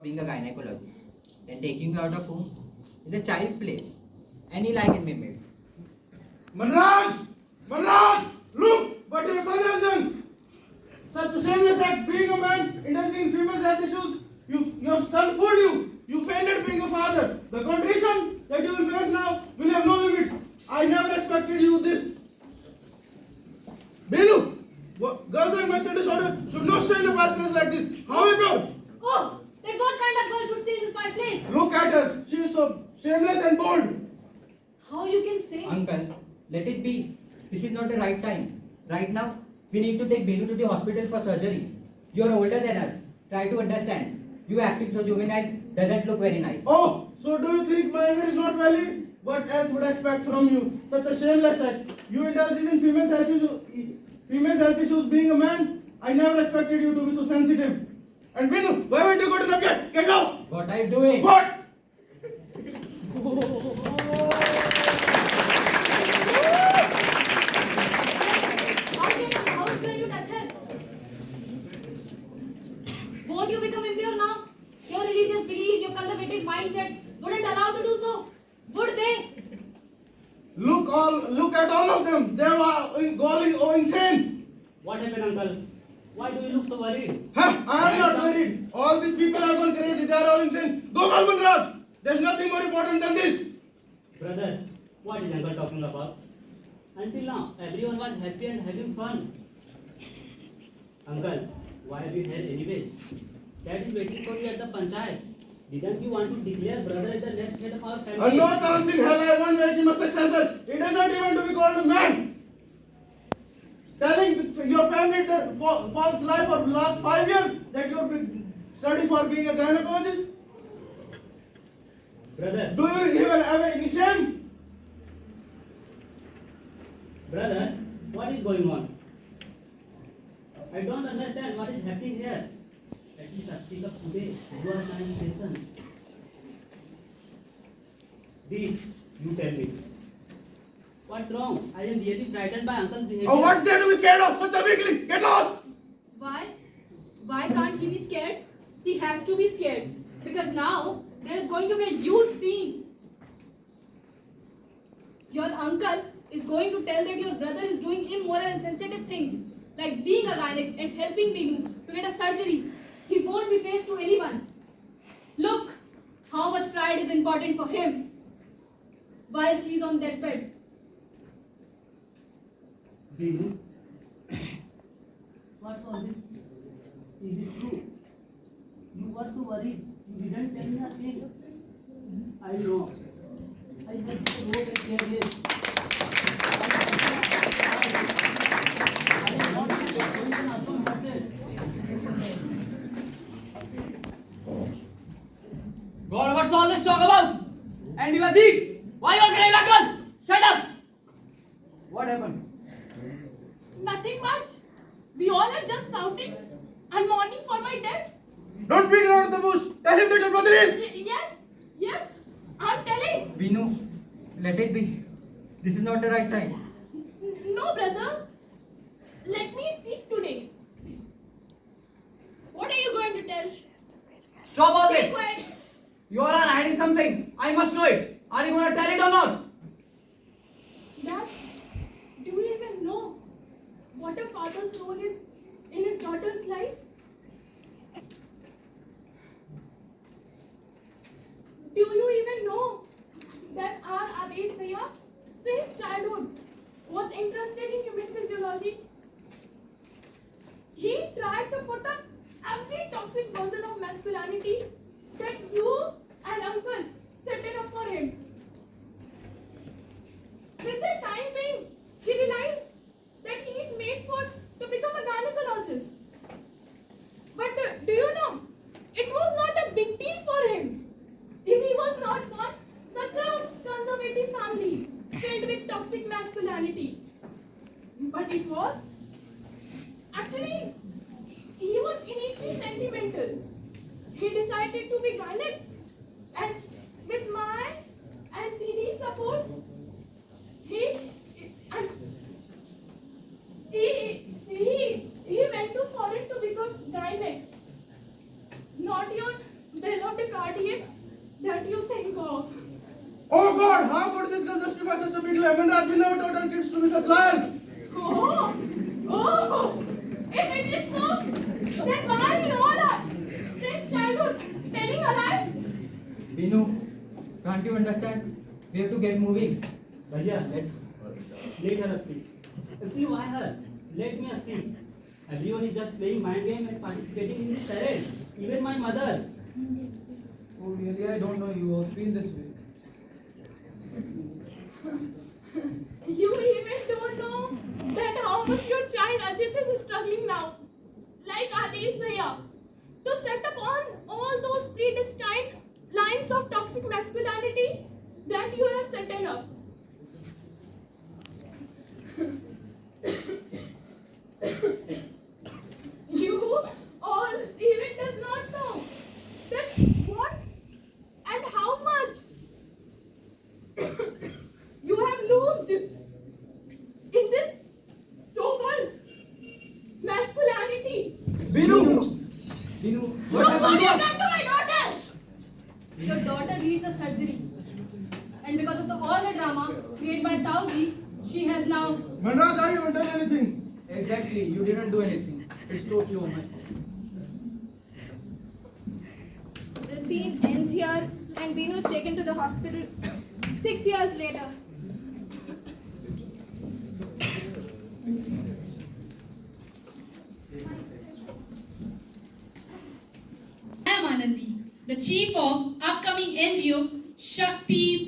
being a gynecologist. Then taking you out of home is a child's play. Any lie can be made. Manraj! Manraj! Look what your son has done! Such a shameless act, being a man, indulging in female health issues. Your son fooled you. You failed at being a father. The condition that you will face now will have no limits. I never expected you this. Benu, girls with menstrual disorder should not stay in a past place like this. However, Oh, then what kind of girl should stay in this my place? look at her. She is so shameless and bold. How you can say? Uncle, let it be. This is not the right time. Right now, we need to take Binu to the hospital for surgery. You are older than us. Try to understand. You acting so juvenile doesn't look very nice. Oh, so do you think my anger is not valid? What else would I expect from you? Such a shameless act. You indulge in female health issues being a man. I never expected you to be so sensitive. And Binu, why won't you go to the gate? Get lost! What are you doing? What? How can you touch her? Won't you become impure now? Your religious belief, your conservative mindset wouldn't allow to do so. Would they? Look at all of them. They are going insane. What happened, uncle? Why do you look so worried? Huh? I am not worried. All these people are gone crazy. They are all insane. Go, Kalman Raj. There's nothing more important than this. Brother, what is uncle talking about? Until now, everyone was happy and having fun. Uncle, why are you here anyways? Dad is waiting for you at the panchayat. Didn't you want to declare brother as the next head of our family? No chance in hell I won't make him a successor. He doesn't even to be called a man. Telling your family that false lie for the last 5 years that you're studying for being a gynecologist. Brother, Do you even have any shame? brother, what is going on? I don't understand what is happening here. At least I speak up today. You are my inspiration. Dee, you tell me. What's wrong? I am really frightened by uncle's behavior. Oh, what's there to be scared of? Such a weakling. Get lost. Why? Why can't he be scared? He has to be scared. Because now there is going to be a huge scene. Your uncle is going to tell that your brother is doing immoral and sensitive things, like being a gynec and helping Binu to get a surgery. He won't be faced to anyone. Look how much pride is important for him while she's on deathbed. Binu, what's all this? Is it true? You were so worried. You didn't tell me a thing. I know. I had to go and care this. I am not going to assume nothing. God, what's all this talk about? And you are thief? Why you are crying, uncle? Shut up! What happened? Nothing much. We all are just shouting and mourning for my death. Don't beat around the bush. Tell him that your brother is. Yes, I'm telling. Binu, let it be. This is not the right time. No, brother. Let me speak today. What are you going to tell? Stop all Be this! quiet. You all are hiding something. I must know it. Are you going to tell it or not? Dad, do you even know what a father's role is in his daughter's life? Do you even know that our Adesh Bhaiya, since childhood, was interested in human physiology? He tried to put up every toxic version of masculinity that you and uncle set it up for him. With the time being, he realized that he is made to become a gynecologist. But do you know, it was not a big deal for him. If he was not born such a conservative family filled with toxic masculinity. But it was. Actually, he was innately sentimental. He decided to be gynec, and with my and Didi's support, he went to foreign to become gynec. Not your God, how could this girl justify such a big lie? Manraj, we never taught our kids to be such liars. Oh, oh, if it is so, then why we all are, since childhood, telling a lie? Binu, can't you understand? We have to get moving. Bhaiya, let her speak. Actually, why her? Let me speak. Everyone is just playing mind game and participating in this parade. Even my mother. Oh, really? I don't know you all feel this way. You even don't know that how much your child Ajit is struggling now, like Adesh Bhaiya, to set upon all those predestined lines of toxic masculinity that you have set it up. You all even does not know that what and how much you have lost in this so-called masculinity. Binu, Look what what you have happened? done to my daughter! Your daughter needs a surgery. And because of all the drama created by Tauji, she has now... Manraj, I haven't done anything. Exactly, you didn't do anything. It's totally on my fault. The scene ends here and Binu is taken to the hospital 6 years later. I am Anandi, the chief of upcoming NGO Shakti